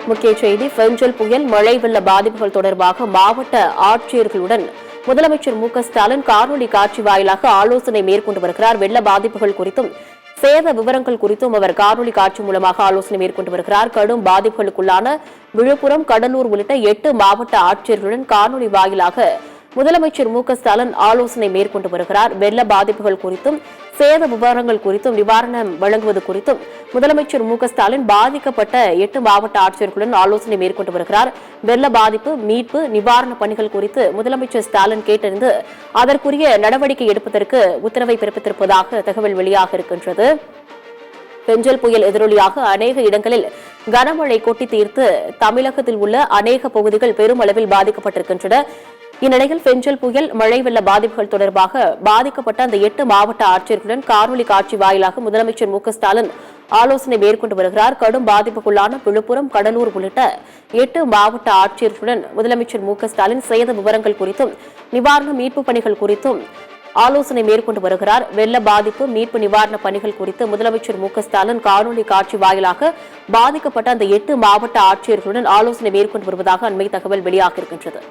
முக்கிய செய்தி பெஞ்சல் புயல் மழை வெள்ள பாதிப்புகள் தொடர்பாக மாவட்ட ஆட்சியர்களுடன் முதலமைச்சர் மு.க.ஸ்டாலின் காணொலி காட்சி வாயிலாக ஆலோசனை மேற்கொண்டு வருகிறார். வெள்ள பாதிப்புகள் குறித்தும் சேத விவரங்கள் குறித்தும் அவர் காணொலி காட்சி மூலமாக ஆலோசனை மேற்கொண்டு வருகிறார். கடும் பாதிப்புகளுக்குள்ளான விழுப்புரம், கடலூர் உள்ளிட்ட 8 மாவட்ட ஆட்சியர்களுடன் காணொலி வாயிலாக முதலமைச்சர் மு.க.ஸ்டாலின் ஆலோசனை மேற்கொண்டு வருகிறார். வெள்ள பாதிப்புகள் குறித்தும் சேத விவரங்கள் குறித்தும் நிவாரணம் வழங்குவது குறித்தும் முதலமைச்சர் மு.க.ஸ்டாலின் பாதிக்கப்பட்ட 8 மாவட்ட ஆட்சியர்களுடன் ஆலோசனை மேற்கொண்டு வருகிறார். வெள்ள பாதிப்பு, மீட்பு, நிவாரணப் பணிகள் குறித்து முதலமைச்சர் ஸ்டாலின் கேட்டறிந்து அதற்குரிய நடவடிக்கை எடுப்பதற்கு உத்தரவை பிறப்பித்திருப்பதாக தகவல் வெளியாக இருக்கின்றது. பெஞ்சல் புயல் எதிரொலியாக அநேக இடங்களில் கனமழை கொட்டி தீர்த்து தமிழகத்தில் உள்ள அநேக பகுதிகள் பெருமளவில் பாதிக்கப்பட்டிருக்கின்றன. இந்நிலையில் பெஞ்சல் புயல் மழை வெள்ள பாதிப்புகள் தொடர்பாக பாதிக்கப்பட்ட அந்த 8 மாவட்ட ஆட்சியர்களுடன் காணொலி காட்சி வாயிலாக முதலமைச்சர் மு.க.ஸ்டாலின் ஆலோசனை மேற்கொண்டு வருகிறார். கடும் பாதிப்புக்குள்ளான விழுப்புரம், கடலூர் உள்ளிட்ட 8 மாவட்ட ஆட்சியர்களுடன் முதலமைச்சர் மு.க.ஸ்டாலின் சேத விவரங்கள் குறித்தும் நிவாரண மீட்பு பணிகள் குறித்தும் ஆலோசனை மேற்கொண்டு வருகிறார். வெள்ள பாதிப்பு, மீட்பு, நிவாரண பணிகள் குறித்து முதலமைச்சர் மு.க.ஸ்டாலின் காணொலி காட்சி வாயிலாக பாதிக்கப்பட்ட அந்த 8 மாவட்ட ஆட்சியர்களுடன் ஆலோசனை மேற்கொண்டு வருவதாக அண்மை தகவல் வெளியாகியிருக்கின்றது.